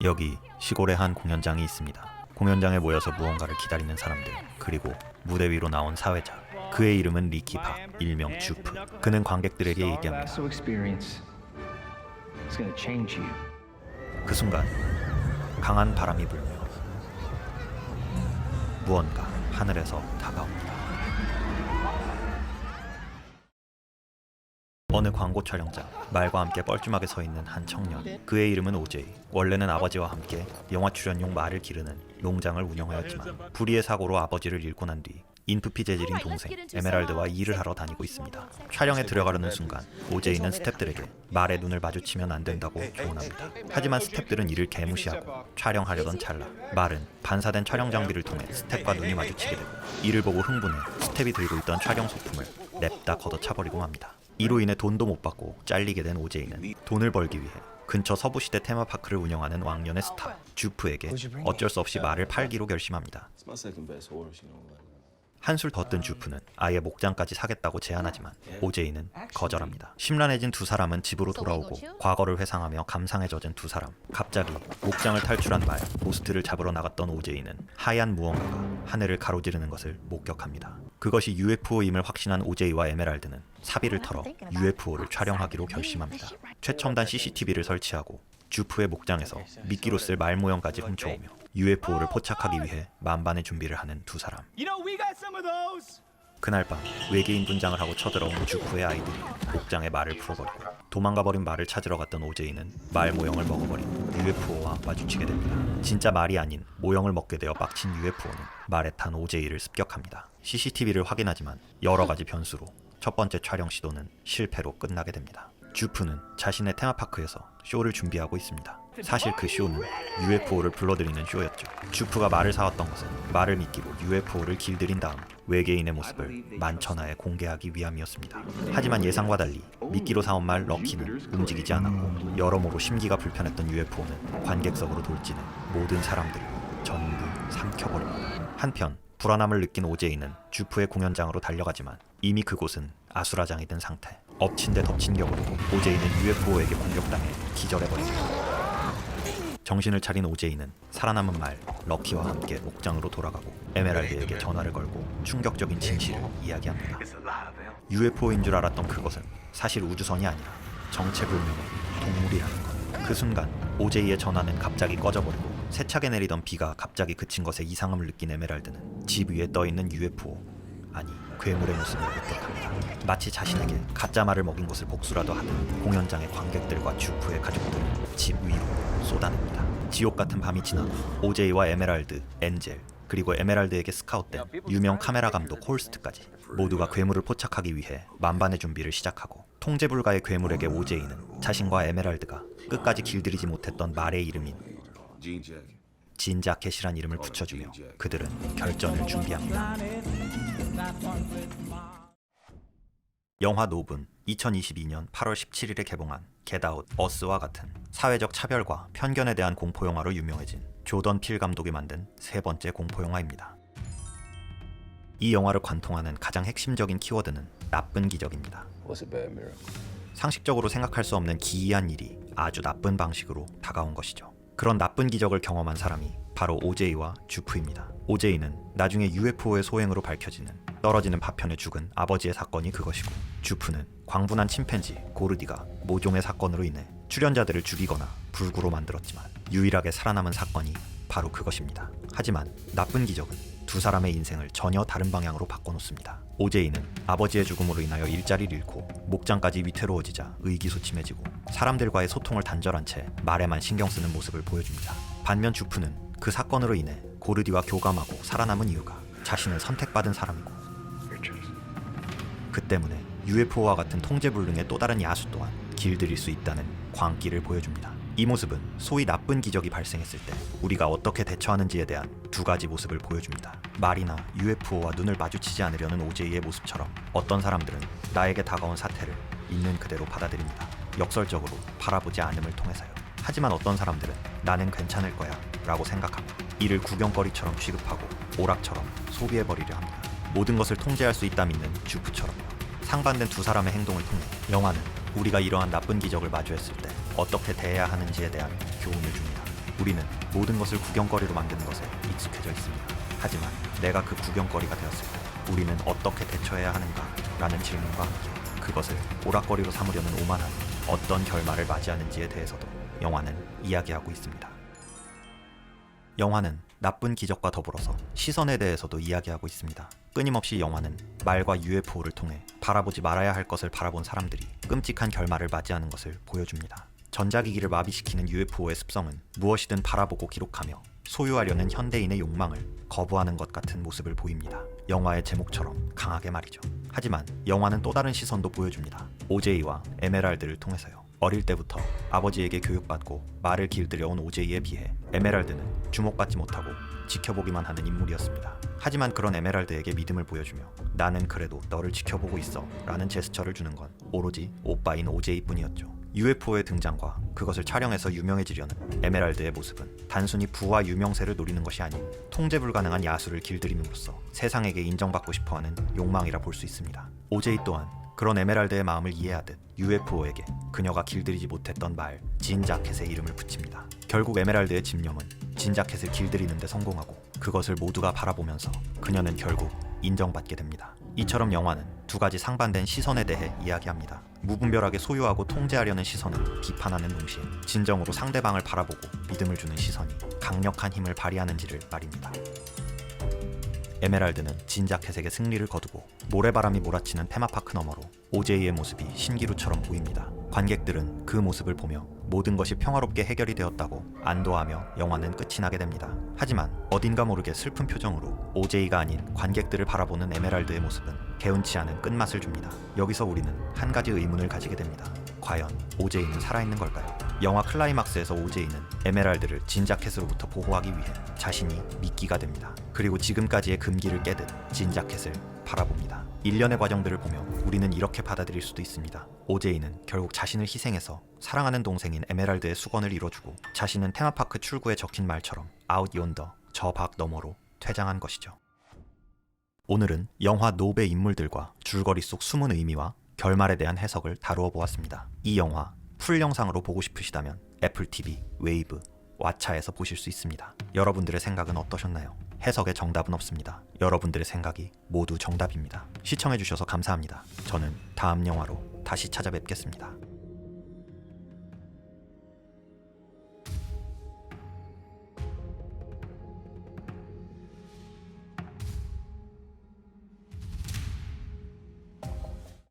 여기 시골의 한 공연장이 있습니다. 공연장에 모여서 무언가를 기다리는 사람들, 그리고 무대 위로 나온 사회자. 그의 이름은 리키 박, 일명 주프. 그는 관객들에게 얘기합니다. 그 순간 강한 바람이 불며 무언가 하늘에서 다가옵니다. 어느 광고 촬영장, 말과 함께 뻘쭘하게 서 있는 한 청년. 그의 이름은 오제이. 원래는 아버지와 함께 영화 출연용 말을 기르는 농장을 운영하였지만 불의의 사고로 아버지를 잃고 난 뒤 인프피 재질인 동생 에메랄드와 일을 하러 다니고 있습니다. 촬영에 들어가려는 순간 오제이는 스태프들에게 말의 눈을 마주치면 안 된다고 조언합니다. 하지만 스태프들은 이를 개무시하고 촬영하려던 찰나 말은 반사된 촬영 장비를 통해 스태프와 눈이 마주치게 되고 이를 보고 흥분해 스태프이 들고 있던 촬영 소품을 냅다 걷어차버리고 맙니다. 이로 인해 돈도 못 받고 잘리게 된 오제이는 돈을 벌기 위해 근처 서부시대 테마파크를 운영하는 왕년의 스타 주프에게 어쩔 수 없이 말을 팔기로 결심합니다. 한술 더 뜬 주프는 아예 목장까지 사겠다고 제안하지만 오제이는 거절합니다. 심란해진 두 사람은 집으로 돌아오고 과거를 회상하며 감상에 젖은 두 사람. 갑자기 목장을 탈출한 말 고스트를 잡으러 나갔던 오제이는 하얀 무언가가 하늘을 가로지르는 것을 목격합니다. 그것이 UFO임을 확신한 오제이와 에메랄드는 사비를 털어 UFO를 촬영하기로 결심합니다. 최첨단 CCTV를 설치하고 주프의 목장에서 미끼로 쓸 말 모형까지 훔쳐오며 UFO를 포착하기 위해 만반의 준비를 하는 두 사람. 그날 밤 외계인 분장을 하고 쳐들어온 주프의 아이들이 목장에 말을 풀어버리고 도망가버린 말을 찾으러 갔던 오제이는 말 모형을 먹어버린 UFO와 마주치게 됩니다. 진짜 말이 아닌 모형을 먹게 되어 빡친 UFO는 말에 탄 오제이를 습격합니다. CCTV를 확인하지만 여러 가지 변수로 첫 번째 촬영 시도는 실패로 끝나게 됩니다. 주프는 자신의 테마파크에서 쇼를 준비하고 있습니다. 사실 그 쇼는 UFO를 불러들이는 쇼였죠. 주프가 말을 사왔던 것은 말을 미끼로 UFO를 길들인 다음 외계인의 모습을 만천하에 공개하기 위함이었습니다. 하지만 예상과 달리 미끼로 사온 말 럭키는 움직이지 않았고 여러모로 심기가 불편했던 UFO는 관객석으로 돌진해 모든 사람들을 전부 삼켜버립니다. 한편 불안함을 느낀 오제이는 주프의 공연장으로 달려가지만 이미 그곳은 아수라장이 된 상태. 엎친 데 덮친 격으로 오제이는 UFO에게 공격당해 기절해버립니다. 정신을 차린 오제이는 살아남은 말 럭키와 함께 목장으로 돌아가고 에메랄드에게 전화를 걸고 충격적인 진실을 이야기합니다. UFO인 줄 알았던 그것은 사실 우주선이 아니라 정체불명의 동물이라는 것. 그 순간 오제이의 전화는 갑자기 꺼져버리고 세차게 내리던 비가 갑자기 그친 것에 이상함을 느낀 에메랄드는 집 위에 떠있는 UFO, 아니 괴물의 모습을 목격합니다. 마치 자신에게 가짜 말을 먹인 것을 복수라도 하듯 공연장의 관객들과 주프의 가족들을 집 위로 쏟아냅니다. 지옥 같은 밤이 지나 오제이와 에메랄드, 엔젤, 그리고 에메랄드에게 스카웃된 유명 카메라 감독 홀스트까지 모두가 괴물을 포착하기 위해 만반의 준비를 시작하고 통제 불가의 괴물에게 오제이는 자신과 에메랄드가 끝까지 길들이지 못했던 말의 이름인 진 자켓이란 이름을 붙여주며 그들은 결전을 준비합니다. 영화 노분 2022년 8월 17일에 개봉한 겟아웃, 어스와 같은 사회적 차별과 편견에 대한 공포영화로 유명해진 조던 필 감독이 만든 세 번째 공포영화입니다. 이 영화를 관통하는 가장 핵심적인 키워드는 나쁜 기적입니다. 상식적으로 생각할 수 없는 기이한 일이 아주 나쁜 방식으로 다가온 것이죠. 그런 나쁜 기적을 경험한 사람이 바로 오제이와 주프입니다. 오제이는 나중에 UFO의 소행으로 밝혀지는 떨어지는 파편에 죽은 아버지의 사건이 그것이고, 주프는 광분한 침팬지 고르디가 모종의 사건으로 인해 출연자들을 죽이거나 불구로 만들었지만 유일하게 살아남은 사건이 바로 그것입니다. 하지만 나쁜 기적은 두 사람의 인생을 전혀 다른 방향으로 바꿔놓습니다. 오제이는 아버지의 죽음으로 인하여 일자리를 잃고 목장까지 위태로워지자 의기소침해지고 사람들과의 소통을 단절한 채 말에만 신경 쓰는 모습을 보여줍니다. 반면 주프는 그 사건으로 인해 고르디와 교감하고 살아남은 이유가 자신은 선택받은 사람이고 그 때문에 UFO와 같은 통제불능의 또 다른 야수 또한 길들일 수 있다는 광기를 보여줍니다. 이 모습은 소위 나쁜 기적이 발생했을 때 우리가 어떻게 대처하는지에 대한 두 가지 모습을 보여줍니다. 말이나 UFO와 눈을 마주치지 않으려는 오제이의 모습처럼 어떤 사람들은 나에게 다가온 사태를 있는 그대로 받아들입니다. 역설적으로 바라보지 않음을 통해서요. 하지만 어떤 사람들은 나는 괜찮을 거야 라고 생각하며 이를 구경거리처럼 취급하고 오락처럼 소비해버리려 합니다. 모든 것을 통제할 수 있다 믿는 주프처럼 상반된 두 사람의 행동을 통해 영화는 우리가 이러한 나쁜 기적을 마주했을 때 어떻게 대해야 하는지에 대한 교훈을 줍니다. 우리는 모든 것을 구경거리로 만드는 것에 익숙해져 있습니다. 하지만 내가 그 구경거리가 되었을 때 우리는 어떻게 대처해야 하는가? 라는 질문과 함께 그것을 오락거리로 삼으려는 오만한 어떤 결말을 맞이하는지에 대해서도 영화는 이야기하고 있습니다. 영화는 나쁜 기적과 더불어서 시선에 대해서도 이야기하고 있습니다. 끊임없이 영화는 말과 UFO를 통해 바라보지 말아야 할 것을 바라본 사람들이 끔찍한 결말을 맞이하는 것을 보여줍니다. 전자기기를 마비시키는 UFO의 습성은 무엇이든 바라보고 기록하며 소유하려는 현대인의 욕망을 거부하는 것 같은 모습을 보입니다. 영화의 제목처럼 강하게 말이죠. 하지만 영화는 또 다른 시선도 보여줍니다. 오제이와 에메랄드를 통해서요. 어릴 때부터 아버지에게 교육받고 말을 길들여온 오제이에 비해 에메랄드는 주목받지 못하고 지켜보기만 하는 인물이었습니다. 하지만 그런 에메랄드에게 믿음을 보여주며 나는 그래도 너를 지켜보고 있어 라는 제스처를 주는 건 오로지 오빠인 오제이뿐이었죠. UFO의 등장과 그것을 촬영해서 유명해지려는 에메랄드의 모습은 단순히 부와 유명세를 노리는 것이 아닌 통제 불가능한 야수를 길들임으로써 세상에게 인정받고 싶어하는 욕망이라 볼 수 있습니다. 오제이 또한 그런 에메랄드의 마음을 이해하듯 UFO에게 그녀가 길들이지 못했던 말 진자켓의 이름을 붙입니다. 결국 에메랄드의 집념은 진자켓을 길들이는 데 성공하고 그것을 모두가 바라보면서 그녀는 결국 인정받게 됩니다. 이처럼 영화는 두 가지 상반된 시선에 대해 이야기합니다. 무분별하게 소유하고 통제하려는 시선은 비판하는 동시에 진정으로 상대방을 바라보고 믿음을 주는 시선이 강력한 힘을 발휘하는지를 말입니다. 에메랄드는 진자켓에게 승리를 거두고 모래바람이 몰아치는 테마파크 너머로 오제이의 모습이 신기루처럼 보입니다. 관객들은 그 모습을 보며 모든 것이 평화롭게 해결이 되었다고 안도하며 영화는 끝이 나게 됩니다. 하지만 어딘가 모르게 슬픈 표정으로 오제이가 아닌 관객들을 바라보는 에메랄드의 모습은 개운치 않은 끝맛을 줍니다. 여기서 우리는 한 가지 의문을 가지게 됩니다. 과연 오제이는 살아있는 걸까요? 영화 클라이막스에서 오제이는 에메랄드를 진자켓으로부터 보호하기 위해 자신이 미끼가 됩니다. 그리고 지금까지의 금기를 깨듯 진자켓을 바라봅니다. 일련의 과정들을 보며 우리는 이렇게 받아들일 수도 있습니다. 오제이는 결국 자신을 희생해서 사랑하는 동생인 에메랄드의 수건을 이뤄주고 자신은 테마파크 출구에 적힌 말처럼 아웃 연더, 저 밖 너머로 퇴장한 것이죠. 오늘은 영화 노베 인물들과 줄거리 속 숨은 의미와 결말에 대한 해석을 다루어 보았습니다. 이 영화 풀 영상으로 보고 싶으시다면 애플 TV, 웨이브, 왓챠에서 보실 수 있습니다. 여러분들의 생각은 어떠셨나요? 해석에 정답은 없습니다. 여러분들의 생각이 모두 정답입니다. 시청해주셔서 감사합니다. 저는 다음 영화로 다시 찾아뵙겠습니다.